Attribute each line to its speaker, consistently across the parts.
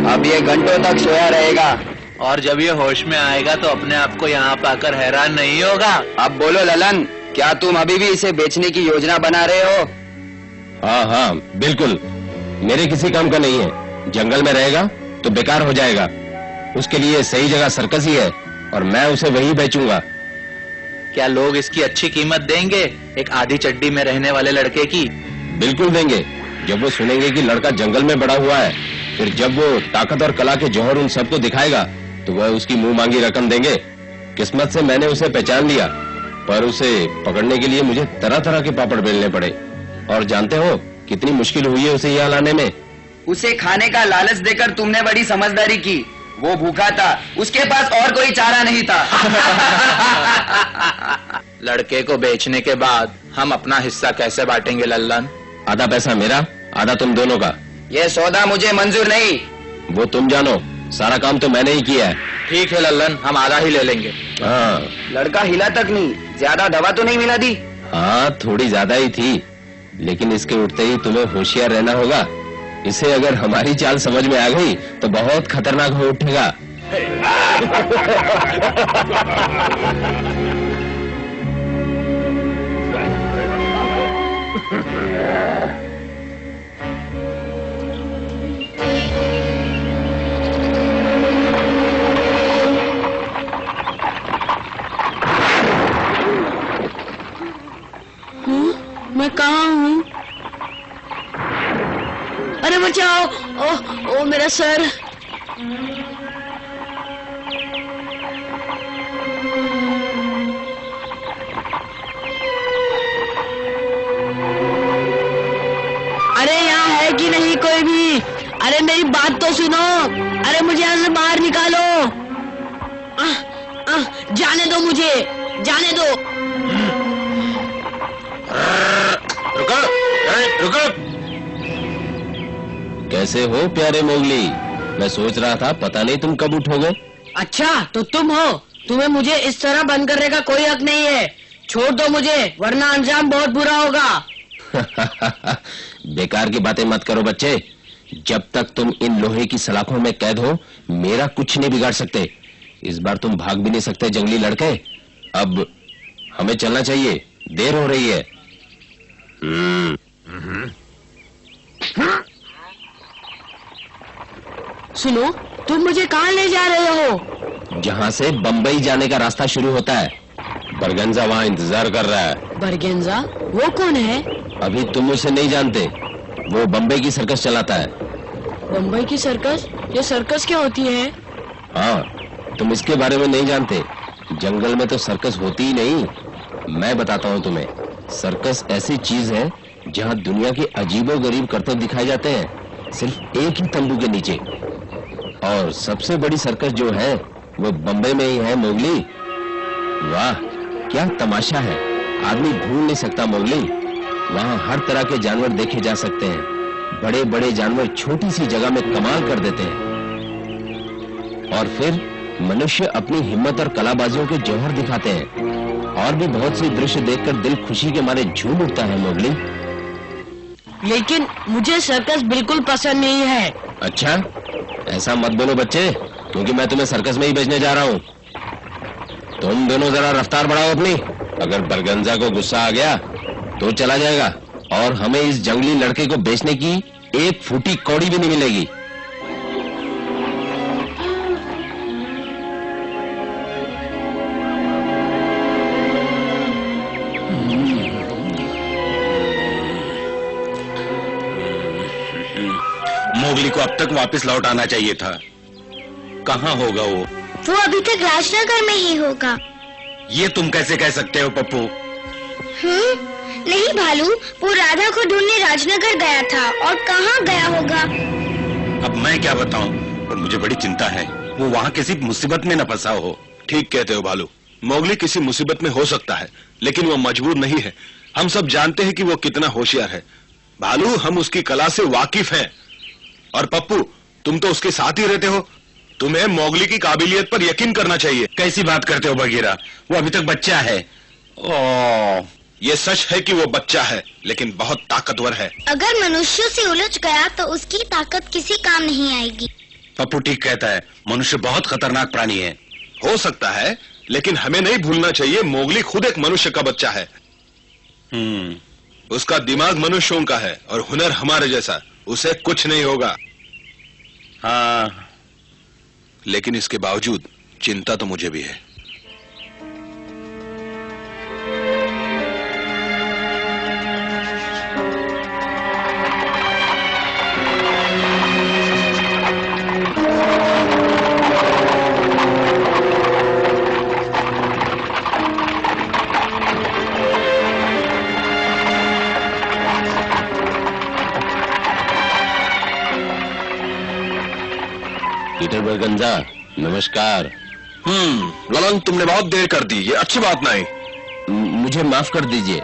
Speaker 1: अब ये घंटों तक सोया रहेगा
Speaker 2: और जब ये होश में आएगा तो अपने आप को यहाँ पाकर हैरान नहीं होगा।
Speaker 1: अब बोलो ललन, क्या तुम अभी भी इसे बेचने की योजना बना रहे हो?
Speaker 3: हाँ हाँ बिल्कुल, मेरे किसी काम का नहीं है। जंगल में रहेगा तो बेकार हो जाएगा। उसके लिए सही जगह सर्कस ही है और मैं उसे वही बेचूंगा।
Speaker 2: क्या लोग इसकी अच्छी कीमत देंगे एक आधी चड्डी में रहने वाले लड़के की?
Speaker 3: बिल्कुल देंगे। जब वो सुनेंगे कि लड़का जंगल में बड़ा हुआ है, फिर जब वो ताकत और कला के जौहर उन सबको दिखाएगा तो वह उसकी मुंह मांगी रकम देंगे। किस्मत से मैंने उसे पहचान लिया, पर उसे पकड़ने के लिए मुझे तरह तरह के पापड़ बेलने पड़े। और जानते हो कितनी मुश्किल हुई है उसे यहाँ लाने में।
Speaker 1: उसे खाने का लालच देकर तुमने बड़ी समझदारी की। वो भूखा था, उसके पास और कोई चारा नहीं था।
Speaker 2: लड़के को बेचने के बाद हम अपना हिस्सा कैसे बांटेंगे लल्लन?
Speaker 3: आधा पैसा मेरा, आधा तुम दोनों का।
Speaker 1: ये सौदा मुझे मंजूर नहीं।
Speaker 3: वो तुम जानो, सारा काम तो मैंने ही किया है।
Speaker 2: ठीक है लल्लन, हम आधा ही ले लेंगे।
Speaker 3: हाँ।
Speaker 1: लड़का हिला तक नहीं, ज्यादा दवा तो नहीं मिला दी?
Speaker 3: हाँ थोड़ी ज्यादा ही थी, लेकिन इसके उठते ही तुम्हें होशियार रहना होगा। इसे अगर हमारी चाल समझ में आ गई तो बहुत खतरनाक हो उठेगा।
Speaker 4: मैं कहाँ हूँ? अरे बचाओ! ओ मेरा सर! अरे यहाँ है कि नहीं कोई भी? अरे मेरी बात तो सुनो! अरे मुझे यहाँ से बाहर निकालो! जाने दो मुझे! जाने दो!
Speaker 3: रुको! रुको! कैसे हो प्यारे मोगली? मैं सोच रहा था पता नहीं तुम कब उठोगे।
Speaker 4: अच्छा तो तुम हो? तुम्हें मुझे इस तरह बंद करने का कोई हक नहीं है। छोड़ दो मुझे, वरना अंजाम बहुत बुरा होगा।
Speaker 3: बेकार की बातें मत करो बच्चे। जब तक तुम इन लोहे की सलाखों में कैद हो, मेरा कुछ नहीं बिगाड़ सकते। इस बार तुम भाग भी नहीं सकते जंगली लड़के। अब हमें चलना चाहिए, देर हो रही है।
Speaker 4: सुनो, तुम मुझे कहाँ ले जा रहे हो?
Speaker 3: जहाँ से बंबई जाने का रास्ता शुरू होता है। बरगंजा वहाँ इंतजार कर रहा है।
Speaker 4: बरगंजा? वो कौन है?
Speaker 3: अभी तुम उसे नहीं जानते। वो बंबई की सर्कस चलाता है।
Speaker 4: बंबई की सर्कस? ये सर्कस क्या होती है?
Speaker 3: हाँ, तुम इसके बारे में नहीं जानते। जंगल में तो सर्कस होती ही नहीं। मैं बताता हूँ तुम्हें। सर्कस ऐसी चीज है जहाँ दुनिया के अजीबो-गरीब करतब दिखाए जाते हैं, सिर्फ एक ही तंबू के नीचे। और सबसे बड़ी सर्कस जो है वो बंबई में ही है मोगली। वाह क्या तमाशा है, आदमी भूल नहीं सकता मोगली। वहाँ हर तरह के जानवर देखे जा सकते हैं। बड़े बड़े जानवर छोटी सी जगह में कमाल कर देते हैं। और फिर मनुष्य अपनी हिम्मत और कलाबाजियों के जौहर दिखाते हैं। और भी बहुत सी दृश्य देखकर दिल खुशी के मारे झूम उठता है मोगली।
Speaker 4: लेकिन मुझे सर्कस बिल्कुल पसंद नहीं है।
Speaker 3: अच्छा, ऐसा मत बोलो बच्चे, क्योंकि मैं तुम्हें सर्कस में ही भेजने जा रहा हूँ। तुम दोनों जरा रफ्तार बढ़ाओ अपनी। अगर बरगंजा को गुस्सा आ गया तो चला जाएगा और हमें इस जंगली लड़के को बेचने की एक फूटी कौड़ी भी नहीं मिलेगी।
Speaker 5: मोगली को अब तक वापस लौट आना चाहिए था। कहाँ होगा वो?
Speaker 6: वो अभी तक राजनगर में ही होगा।
Speaker 5: ये तुम कैसे कह सकते हो पप्पू?
Speaker 6: नहीं भालू, वो राधा को ढूंढने राजनगर गया था। और कहाँ गया होगा?
Speaker 5: अब मैं क्या बताऊं, पर मुझे बड़ी चिंता है। वो वहाँ किसी मुसीबत में न फंसा हो। ठीक कहते हो भालू, मोगली किसी मुसीबत में हो सकता है, लेकिन वो मजबूर नहीं है। हम सब जानते हैं कि वो कितना होशियार है। भालू, हम उसकी कला से वाकिफ हैं। और पप्पू, तुम तो उसके साथ ही रहते हो। तुम्हें मोगली की काबिलियत पर यकीन करना चाहिए। कैसी बात करते हो बगीरा, वो अभी तक बच्चा है। ओह, ये सच है कि वो बच्चा है, लेकिन बहुत ताकतवर है।
Speaker 6: अगर मनुष्यों से उलझ गया तो उसकी ताकत किसी काम नहीं आएगी।
Speaker 5: पप्पू ठीक कहता है, मनुष्य बहुत खतरनाक प्राणी है। हो सकता है, लेकिन हमें नहीं भूलना चाहिए मोगली खुद एक मनुष्य का बच्चा है। उसका दिमाग मनुष्यों का है और हुनर हमारे जैसा। उसे कुछ नहीं होगा। हाँ, लेकिन इसके बावजूद चिंता तो मुझे भी है।
Speaker 3: पीटर बरगंजा, नमस्कार।
Speaker 5: ललन, तुमने बहुत देर कर दी, ये अच्छी बात नहीं।
Speaker 3: मुझे माफ कर दीजिए,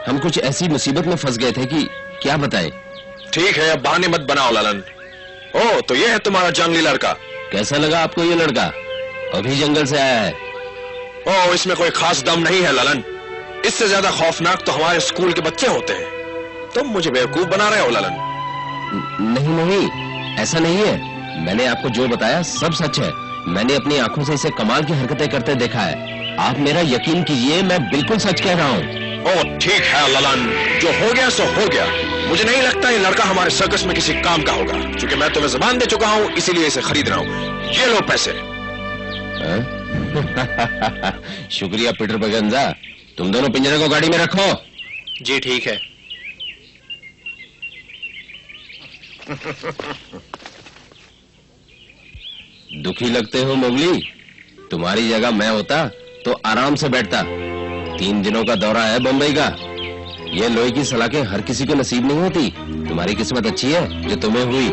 Speaker 3: हम कुछ ऐसी मुसीबत में फंस गए थे कि क्या बताएं।
Speaker 5: ठीक है, अब बहाने मत बनाओ ललन। ओ, तो ये है तुम्हारा जंगली लड़का।
Speaker 3: कैसा लगा आपको ये लड़का? अभी जंगल से आया है।
Speaker 5: ओ, इसमें कोई खास दम नहीं है ललन। इससे ज्यादा खौफनाक तो हमारे स्कूल के बच्चे होते हैं। तुम मुझे बेवकूफ बना रहे हो ललन।
Speaker 3: नहीं, ऐसा नहीं है। मैंने आपको जो बताया सब सच है। मैंने अपनी आंखों से इसे कमाल की हरकतें करते देखा है। आप मेरा यकीन कीजिए, मैं बिल्कुल सच कह रहा हूँ।
Speaker 5: ओ ठीक है ललन, जो हो गया सो हो गया। मुझे नहीं लगता ये लड़का हमारे सर्कस में किसी काम का होगा। क्योंकि मैं तुम्हें ज़बान दे चुका हूँ, इसीलिए इसे खरीद रहा हूँ। ये लो पैसे।
Speaker 3: शुक्रिया पीटर बरगंजा। तुम दोनों पिंजरे को गाड़ी में रखो।
Speaker 2: जी ठीक है।
Speaker 3: दुखी लगते हो मोगली? तुम्हारी जगह मैं होता तो आराम से बैठता। 3 दिनों का दौरा है बंबई का। ये लोहे की सलाखें हर किसी को नसीब नहीं होती। तुम्हारी किस्मत अच्छी है जो तुम्हें हुई।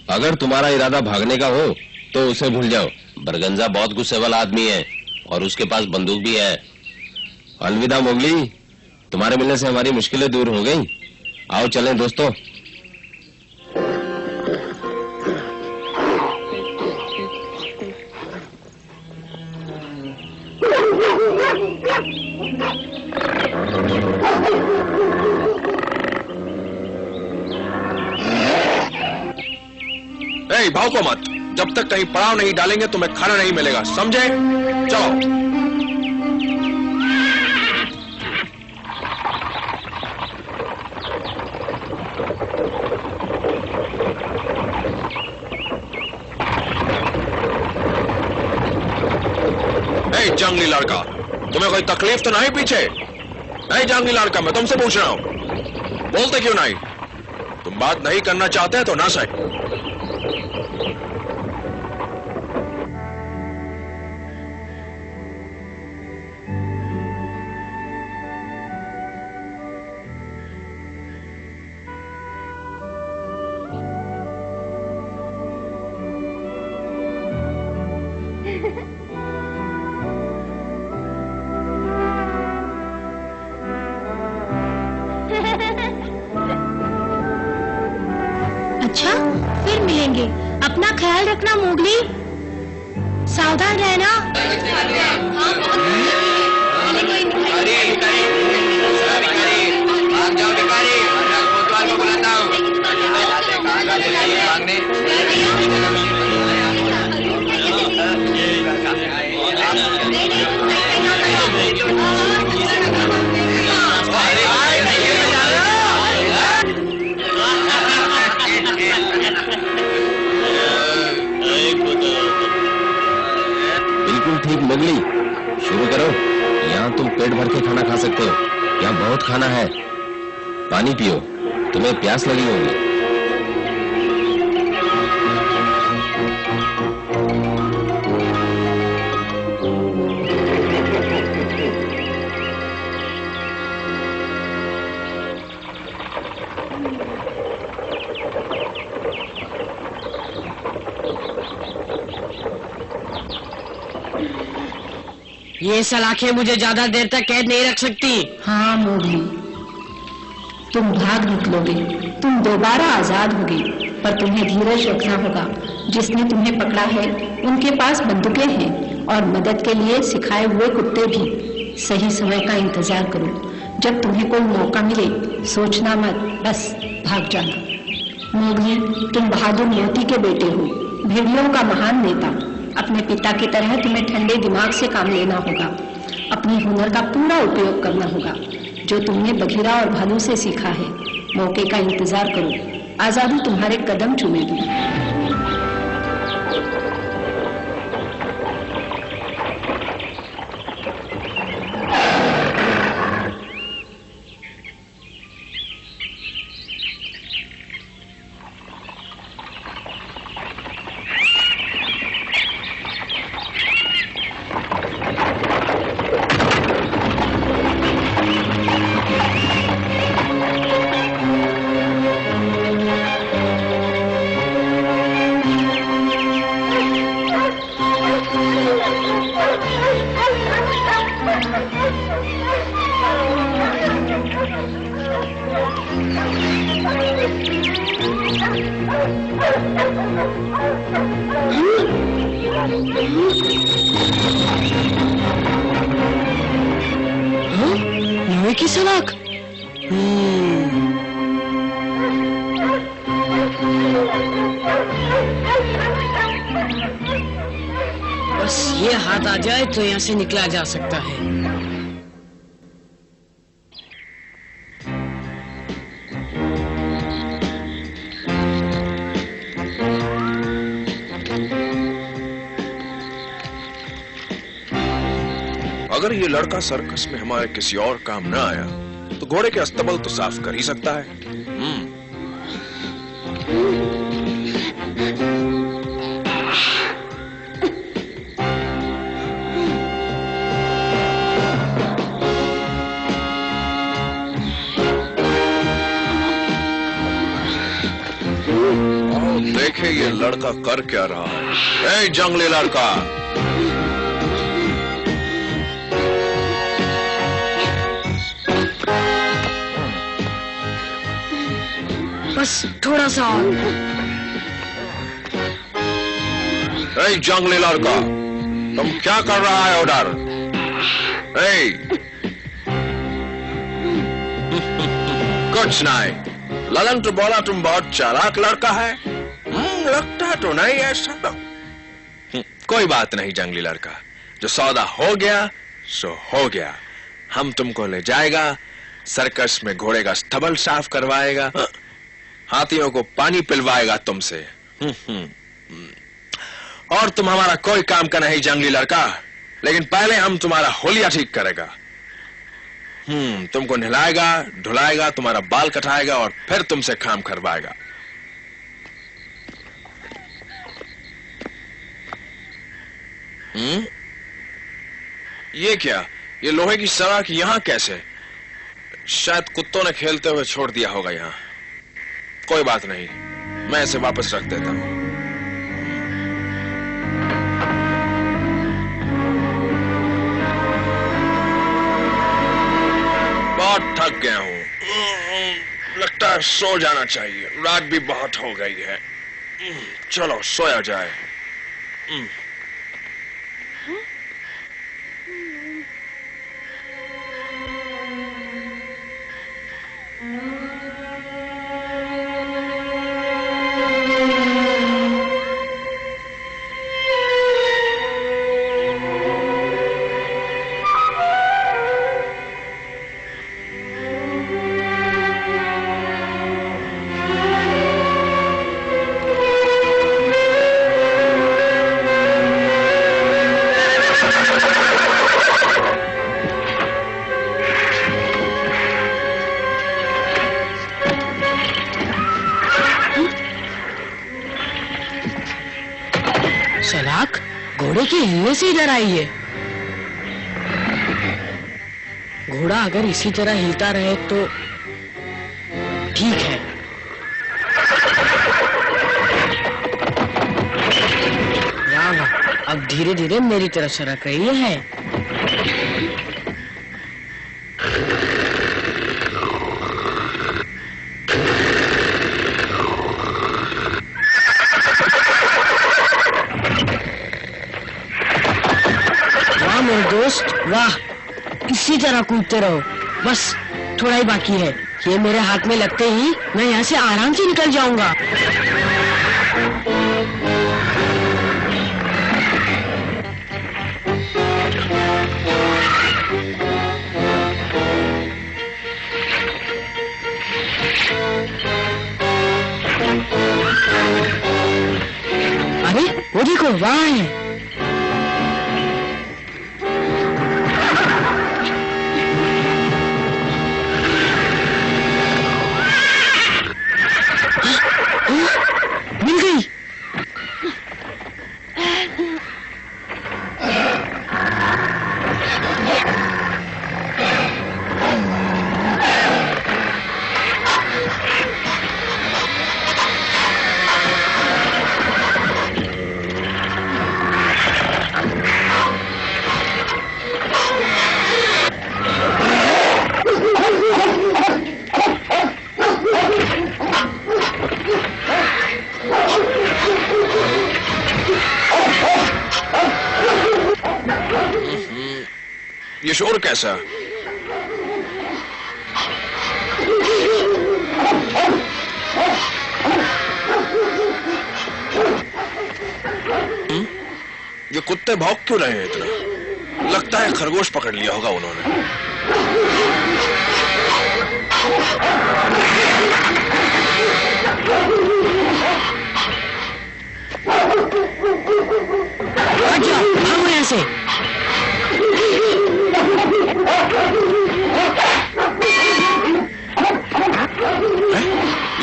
Speaker 3: अगर तुम्हारा इरादा भागने का हो तो उसे भूल जाओ। बरगंजा बहुत गुस्से वाला आदमी है और उसके पास बंदूक भी है। अलविदा मोगली, तुम्हारे मिलने से हमारी मुश्किलें दूर हो गई। आओ चलें दोस्तों।
Speaker 5: ए, भागो मत। जब तक कहीं पड़ाव नहीं डालेंगे तुम्हें खाना नहीं मिलेगा, समझे? चलो। ए, जंगली लड़का, तुम्हें कोई तकलीफ तो नहीं पीछे? नहीं जंगली लड़का, मैं तुमसे पूछ रहा हूं, बोलते क्यों नहीं? तुम बात नहीं करना चाहते तो ना सही।
Speaker 6: अच्छा, फिर मिलेंगे। अपना ख्याल रखना मोगली, सावधान रहना।
Speaker 3: बिल्कुल ठीक मोगली, शुरू करो। यहाँ तुम पेट भर के खाना खा सकते हो। यहाँ बहुत खाना है। पानी पियो, तुम्हें प्यास लगी होगी।
Speaker 4: ये सलाखें मुझे ज्यादा देर तक कैद नहीं रख सकती।
Speaker 7: हाँ मोगली, तुम भाग निकलोगे, तुम दोबारा आजाद होगे, पर तुम्हें धीरज रखना होगा। जिसने तुम्हें पकड़ा है उनके पास बंदूकें हैं और मदद के लिए सिखाए हुए कुत्ते भी। सही समय का इंतजार करो। जब तुम्हें कोई मौका मिले सोचना मत, बस भाग जाना। मोगली, तुम बहादुर मोती के बेटे हो, भेड़ियों का महान नेता। अपने पिता की तरह तुम्हें ठंडे दिमाग से काम लेना होगा। अपनी हुनर का पूरा उपयोग करना होगा जो तुमने बघीरा और भालू से सीखा है। मौके का इंतजार करो, आजादी तुम्हारे कदम चूमेगी।
Speaker 4: लोहे की सलाख। बस ये हाथ आ जाए तो यहाँ से निकला जा सकता है।
Speaker 8: अगर ये लड़का सर्कस में हमारे किसी और काम न आया तो घोड़े के अस्तबल तो साफ कर ही सकता है। देखे ये लड़का कर क्या रहा है। ए जंगली लड़का,
Speaker 4: बस थोड़ा सा और।
Speaker 8: ए जंगली लड़का, तुम क्या कर रहा है उधर? कुछ नहीं। ललन तो बोला तुम बहुत चालाक लड़का है। लगता तो नहीं ऐसा। कोई बात नहीं जंगली लड़का, जो सौदा हो गया सो हो गया। हम तुमको ले जाएगा, सर्कस में घोड़े का अस्तबल साफ करवाएगा, हाथियों को पानी पिलवाएगा तुमसे। और तुम हमारा कोई काम का नहीं जंगली लड़का, लेकिन पहले हम तुम्हारा होलिया ठीक करेगा। तुमको नहलाएगा, धुलाएगा, तुम्हारा बाल कटाएगा और फिर तुमसे काम करवाएगा। ये क्या? ये लोहे की सलाख यहां कैसे? शायद कुत्तों ने खेलते हुए छोड़ दिया होगा यहां। कोई बात नहीं, मैं इसे वापस रख देता हूं। बहुत थक गया हूं, लगता है सो जाना चाहिए। रात भी बहुत हो गई है। चलो सोया जाए।
Speaker 4: सलाख घोड़े के हिलने से ही डर आई है। घोड़ा अगर इसी तरह हिलता रहे तो ठीक है। वाह वाह, अब धीरे धीरे मेरी तरफ सरक रही है। दोस्त, वाह, इसी तरह कूदते रहो, बस थोड़ा ही बाकी है। ये मेरे हाथ में लगते ही मैं यहाँ से आराम से निकल जाऊंगा। अरे वो देखो, वहाँ है। मिल गई।
Speaker 8: ये शोर कैसा? ये कुत्ते भौंक क्यों रहे हैं इतना? लगता है खरगोश पकड़ लिया होगा उन्होंने।
Speaker 4: अच्छा, भागो यहाँ से।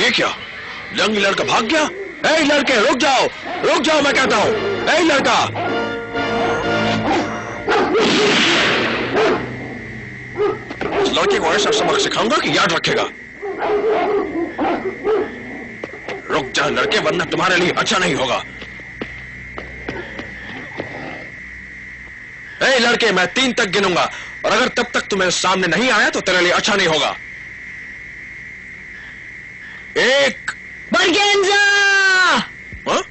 Speaker 8: ये क्या? जंगली लड़का भाग गया? ए लड़के, रुक जाओ मैं कहता हूँ। ए लड़का, इस लड़के को ऐसा सबक सिखाऊंगा कि याद रखेगा। रुक जा लड़के, वरना तुम्हारे लिए अच्छा नहीं होगा। ए लड़के, मैं 3 तक गिनूंगा और अगर तब तक तुम्हें सामने नहीं आया तो तेरे लिए अच्छा नहीं होगा। 1।
Speaker 4: बर्गेंजा!
Speaker 8: हाँ?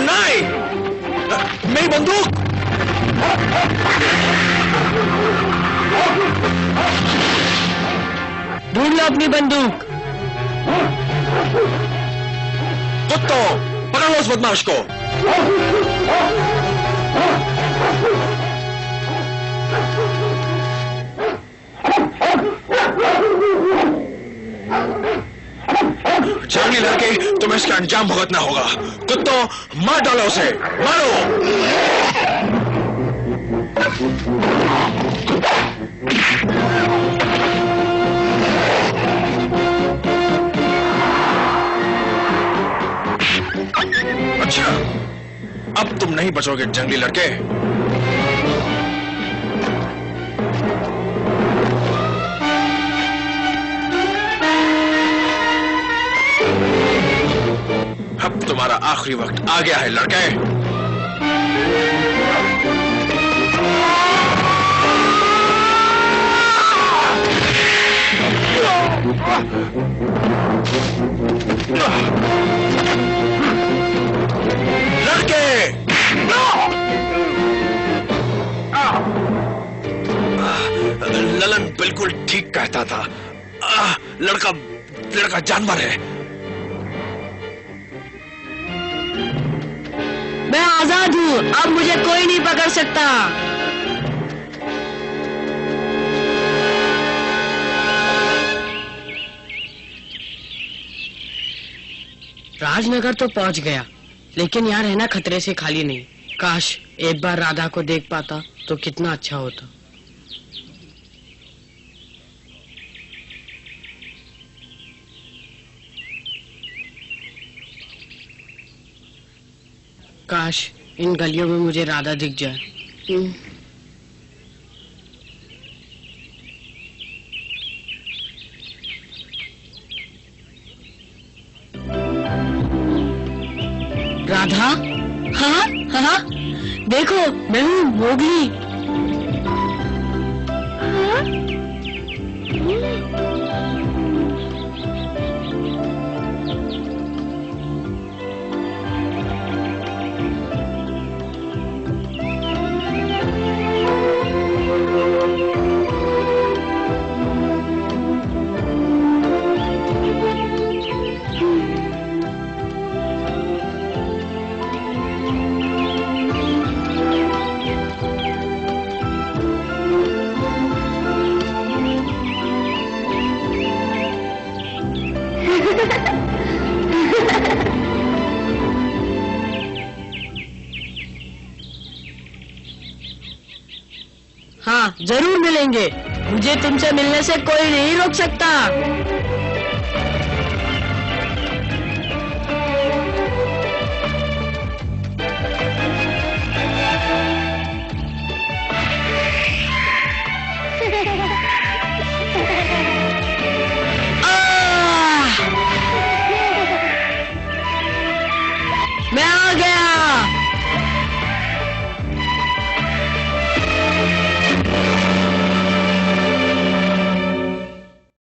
Speaker 8: नहीं, मेरी बंदूक!
Speaker 4: ढूंढ लो अपनी बंदूक।
Speaker 8: कुत्तों, पकड़ लो उस बदमाश को। जंगली लड़के, तुम्हें इसका अंजाम भुगतना होगा। कुत्तों, मार डालो उसे, मारो। अच्छा, अब तुम नहीं बचोगे जंगली लड़के। अब तुम्हारा आखिरी वक्त आ गया है लड़के। लड़के, ललन बिल्कुल ठीक कहता था। लड़का जानवर है।
Speaker 4: मैं आजाद हूँ, अब मुझे कोई नहीं पकड़ सकता। राजनगर तो पहुंच गया, लेकिन यहाँ रहना खतरे से खाली नहीं। काश एक बार राधा को देख पाता तो कितना अच्छा होता। काश इन गलियों में मुझे राधा दिख जाए। राधा? हाँ हाँ, देखो मैं हूँ मोगली। हाँ, जरूर मिलेंगे। मुझे तुमसे मिलने से कोई नहीं रोक सकता।